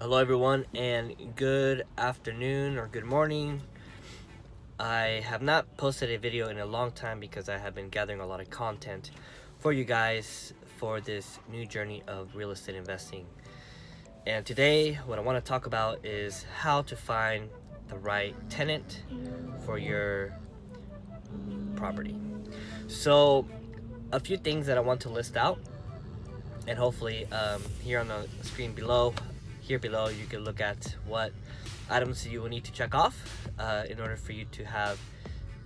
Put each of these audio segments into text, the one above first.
Hello everyone, and good afternoon or good morning. I have not posted a video in a long time because I have been gathering a lot of content for you guys for this new journey of real estate investing. And today what I want to talk about is how to find the right tenant for your property. So a few things that I want to list out, and hopefully here on the screen below you can look at what items you will need to check off in order for you to have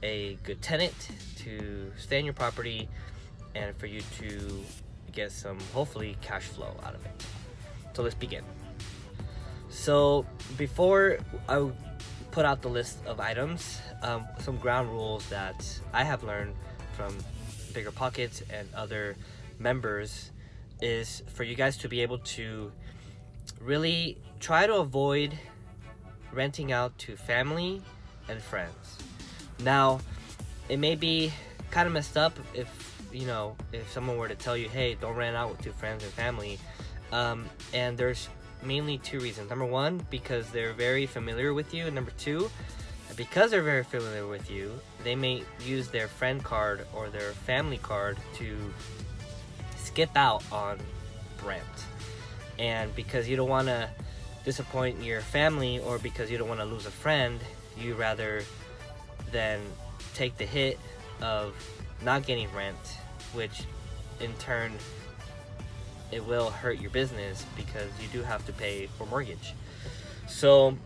a good tenant to stay in your property and for you to get some hopefully cash flow out of it. So let's begin. So before I put out the list of items, some ground rules that I have learned from Bigger Pockets and other members is for you guys to be able to really try to avoid renting out to family and friends. Now, it may be kind of messed up if someone were to tell you, hey, don't rent out to friends and family. And there's mainly two reasons. Number one, because they're very familiar with you. And number two, because they're very familiar with you, they may use their friend card or their family card to skip out on rent. And because you don't want to disappoint your family, or because you don't want to lose a friend, you rather than take the hit of not getting rent, which in turn it will hurt your business because you do have to pay for mortgage. So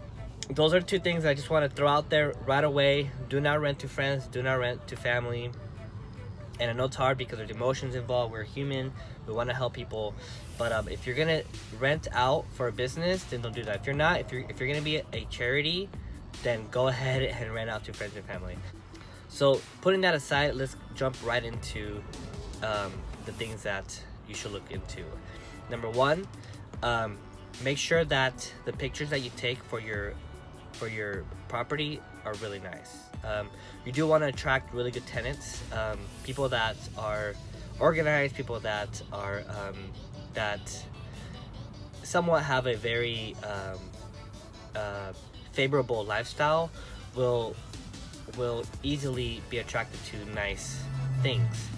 those are two things I just want to throw out there right away. Do not rent to friends, do not rent to family. And I know it's hard because there's emotions involved. We're human. We want to help people. But if you're gonna rent out for a business, then don't do that. If you're not, if you're gonna be a charity, then go ahead and rent out to friends and family. So putting that aside, let's jump right into the things that you should look into. Number one, make sure that the pictures that you take for your property are really nice. You do want to attract really good tenants, people that are organized, people that are that somewhat have a very favorable lifestyle will easily be attracted to nice things.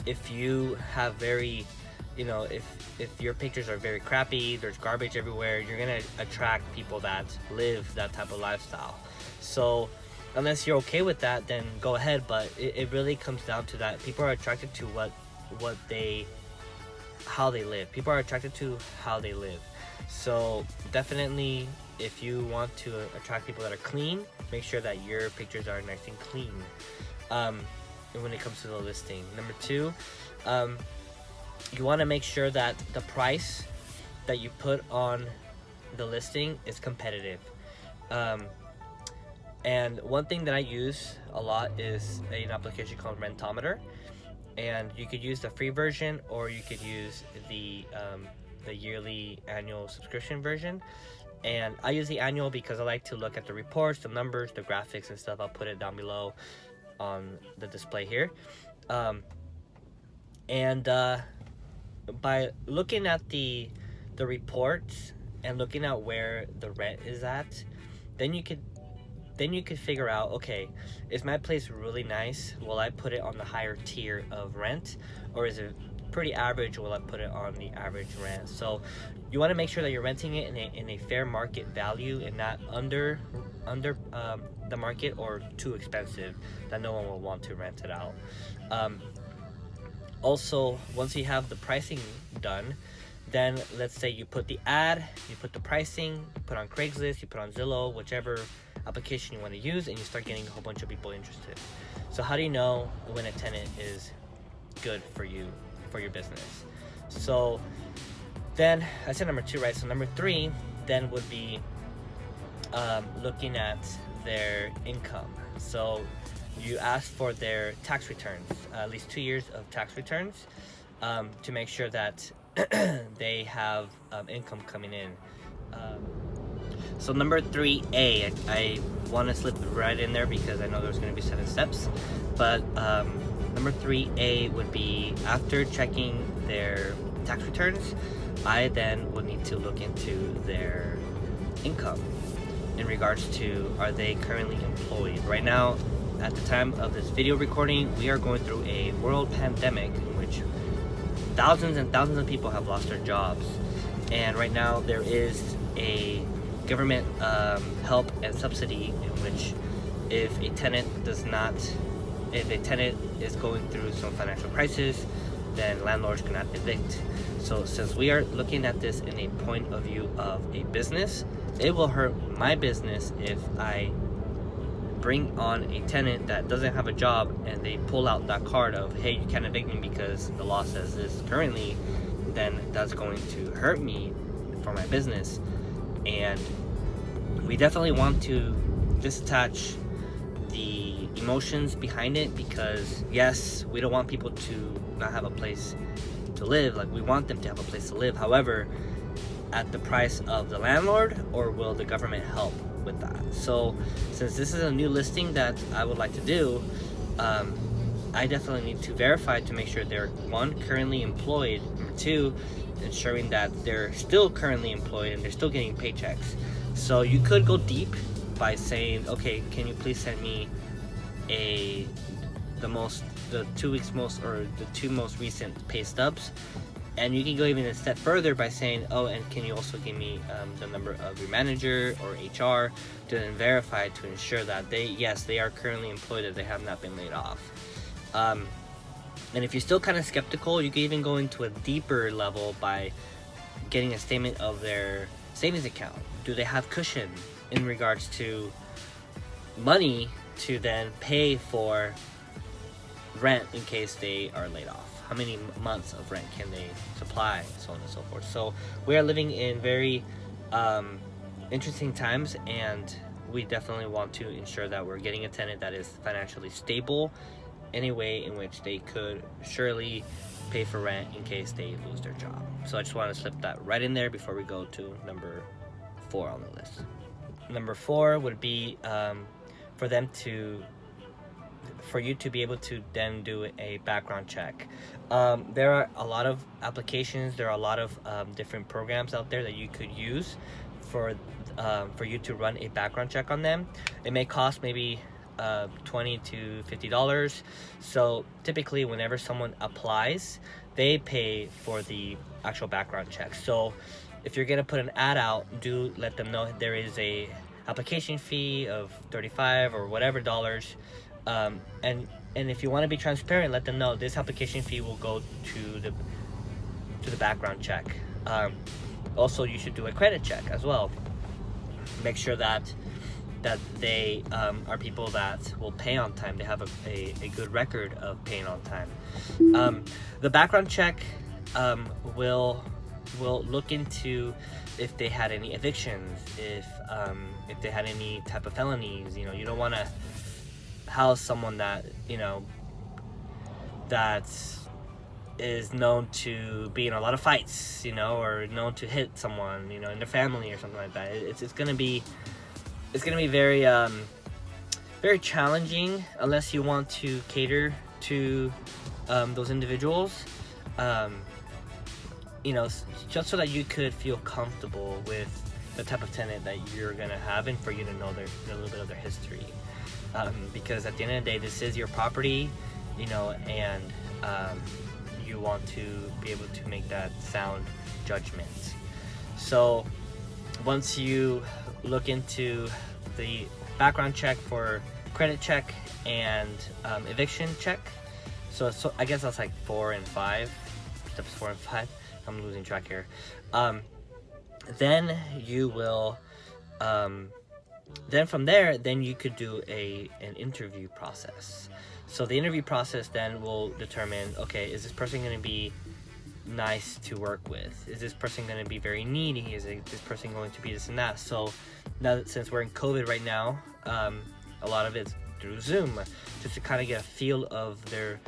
If you have very, if your pictures are very crappy, there's garbage everywhere, you're gonna attract people that live that type of lifestyle. So unless you're okay with that, then go ahead. But it really comes down to that. People are attracted to how they live. People are attracted to how they live. So definitely, if you want to attract people that are clean, make sure that your pictures are nice and clean. When it comes to the listing. Number two, you want to make sure that the price that you put on the listing is competitive. And one thing that I use a lot is an application called Rentometer, and you could use the free version or you could use the yearly annual subscription version. And I use the annual because I like to look at the reports, the numbers, the graphics and stuff. I'll put it down below on the display here. By looking at the reports and looking at where the rent is at, then you could figure out, okay, is my place really nice? Will I put it on the higher tier of rent, or is it pretty average? Will I put it on the average rent? So you want to make sure that you're renting it in a fair market value and not under the market or too expensive that no one will want to rent it out. Also, once you have the pricing done, then let's say you put the ad, you put the pricing, you put on Craigslist, you put on Zillow, whichever application you want to use, and you start getting a whole bunch of people interested. So how do you know when a tenant is good for you, for your business? So then I said number two, right? So number three then would be looking at their income. So you ask for their tax returns, at least 2 years of tax returns, to make sure that they have income coming in. So number 3A, I want to slip right in there because I know there's going to be 7 steps, but number 3A would be, after checking their tax returns, I then would need to look into their income in regards to, are they currently employed? Right now, at the time of this video recording, we are going through a world pandemic in which thousands and thousands of people have lost their jobs. And right now there is a government help and subsidy in which if a tenant is going through some financial crisis, then landlords cannot evict. So since we are looking at this in a point of view of a business, it will hurt my business if I bring on a tenant that doesn't have a job and they pull out that card of, hey, you can't evict me because the law says this currently, then that's going to hurt me for my business. And we definitely want to disattach the emotions behind it, because yes, we don't want people to not have a place to live. Like, we want them to have a place to live. However, at the price of the landlord, or will the government help with that? So since this is a new listing that I would like to do, I definitely need to verify to make sure they're, one, currently employed, number two, ensuring that they're still currently employed and they're still getting paychecks. So you could go deep by saying, okay, can you please send me the 2 weeks most, or the 2 most recent pay stubs? And you can go even a step further by saying, oh, and can you also give me the number of your manager or HR to then verify to ensure that they are currently employed, that they have not been laid off. And if you're still kind of skeptical, you can even go into a deeper level by getting a statement of their savings account. Do they have cushion in regards to money to then pay for rent in case they are laid off? How many months of rent can they supply, so on and so forth. So we are living in very interesting times, and we definitely want to ensure that we're getting a tenant that is financially stable in a way in which they could surely pay for rent in case they lose their job. So I just want to slip that right in there before we go to number 4 on the list. Number 4 would be for you to be able to then do a background check. There are a lot of applications, there are a lot of different programs out there that you could use for you to run a background check on them. It may cost maybe $20 to $50. So typically whenever someone applies, they pay for the actual background check. So if you're gonna put an ad out, do let them know there is a application fee of $35 or whatever dollars. And if you want to be transparent, let them know this application fee will go to the background check. Also, you should do a credit check as well. Make sure that they are people that will pay on time. They have a good record of paying on time. The background check will look into if they had any evictions, if they had any type of felonies. You know, you don't want to house someone that, you know, that is known to be in a lot of fights, you know, or known to hit someone, you know, in their family or something like that. It's gonna be very very challenging unless you want to cater to those individuals, you know, just so that you could feel comfortable with the type of tenant that you're gonna have, and for you to know a little bit of their history. Because at the end of the day, this is your property, you know, and you want to be able to make that sound judgment. So once you look into the background check for credit check and eviction check, so I guess that's like 4 and 5, steps 4 and 5. I'm losing track here. Then you will then from there, then you could do an interview process. So the interview process then will determine, okay, is this person going to be nice to work with? Is this person going to be very needy? Is this person going to be this and that? So now that, since we're in COVID right now, a lot of it's through Zoom, just to kind of get a feel of their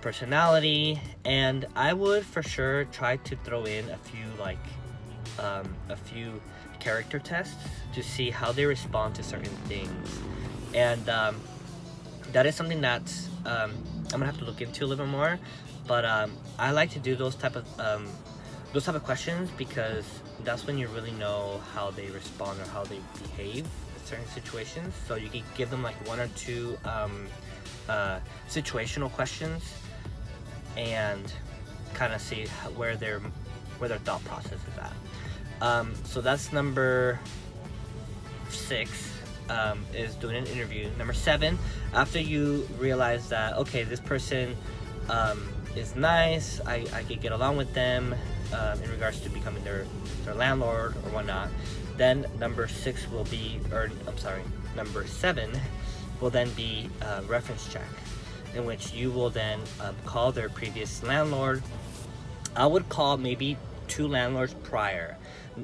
personality. And I would for sure try to throw in a few character tests to see how they respond to certain things. And that is something that I'm gonna have to look into a little bit more, but I like to do those type of those type of questions, because that's when you really know how they respond or how they behave in certain situations. So you can give them like one or two situational questions and kind of see where their thought process is at. So that's number 6, is doing an interview. Number 7, after you realize that, okay, this person is nice, I could get along with them in regards to becoming their landlord or whatnot, then number 6 will be, or I'm sorry, number 7 will then be a reference check, in which you will then call their previous landlord. I would call maybe 2 landlords prior,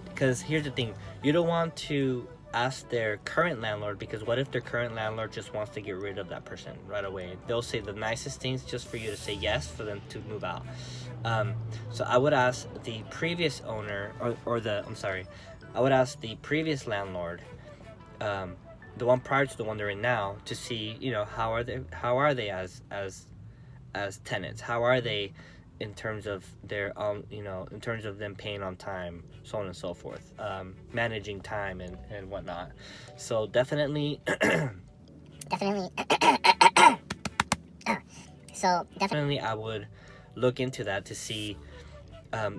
because here's the thing, you don't want to ask their current landlord, because what if their current landlord just wants to get rid of that person right away? They'll say the nicest things just for you to say yes for them to move out. So I would ask the previous owner, I would ask the previous landlord, the one prior to the one they're in now, to see, you know, how are they as tenants, how are they in terms of their you know, in terms of them paying on time, so on and so forth, managing time and whatnot. So definitely definitely I would look into that to see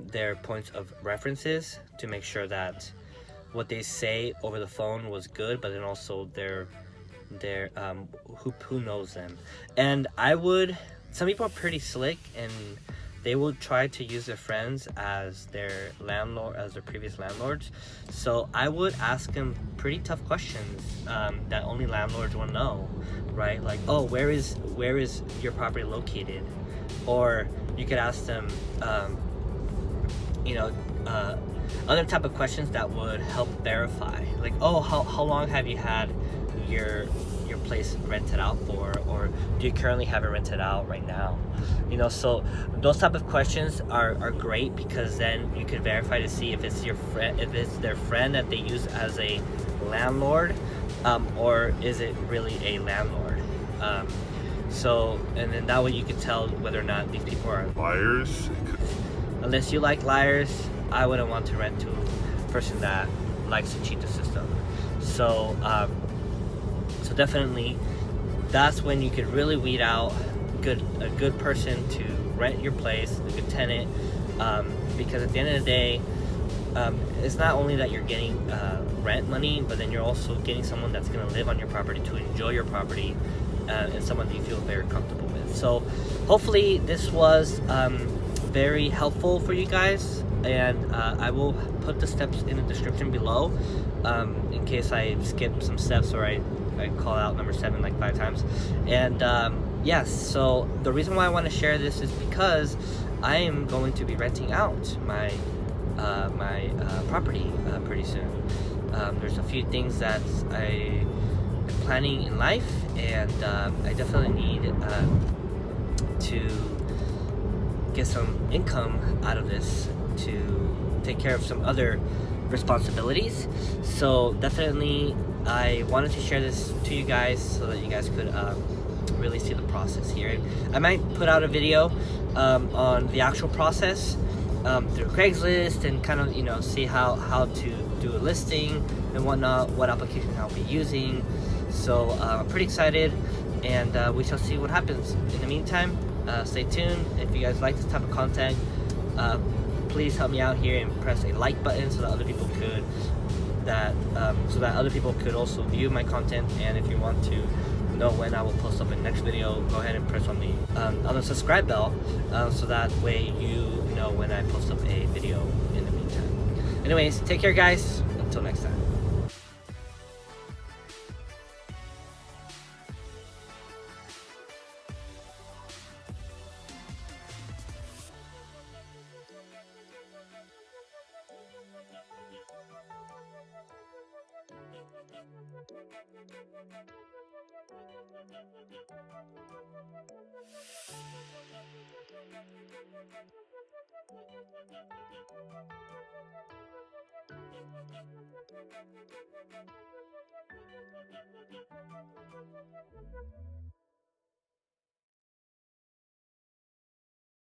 their points of references, to make sure that what they say over the phone was good, but then also their who knows them. And some people are pretty slick, and they will try to use their friends as their landlord, as their previous landlords. So I would ask them pretty tough questions that only landlords will know, right? Like, oh, where is your property located? Or you could ask them, you know, other type of questions that would help verify, like, oh, how long have you had your place rented out for, or do you currently have it rented out right now? You know, so those type of questions are great, because then you can verify to see if it's their friend that they use as a landlord, or is it really a landlord. So, and then that way you can tell whether or not these people are liars. Unless you like liars, I wouldn't want to rent to a person that likes to cheat the system. So, so definitely, that's when you could really weed out a good person to rent your place, a good tenant, because at the end of the day, it's not only that you're getting rent money, but then you're also getting someone that's going to live on your property, to enjoy your property, and someone that you feel very comfortable with. So hopefully this was very helpful for you guys, and I will put the steps in the description below, in case I skip some steps or I call out number 7 like 5 times. And yes, so the reason why I want to share this is because I am going to be renting out my property pretty soon. There's a few things that I am planning in life, and I definitely need to get some income out of this to take care of some other responsibilities. So definitely I wanted to share this to you guys so that you guys could really see the process here. I might put out a video on the actual process through Craigslist, and kind of, you know, see how to do a listing and whatnot, what application I'll be using. So I'm pretty excited, and we shall see what happens. In the meantime, stay tuned. If you guys like this type of content, please help me out here and press a like button so that other people could also view my content. And if you want to know when I will post up a next video, go ahead and press on the subscribe bell, so that way you know when I post up a video in the meantime. Anyways, take care guys, until next time.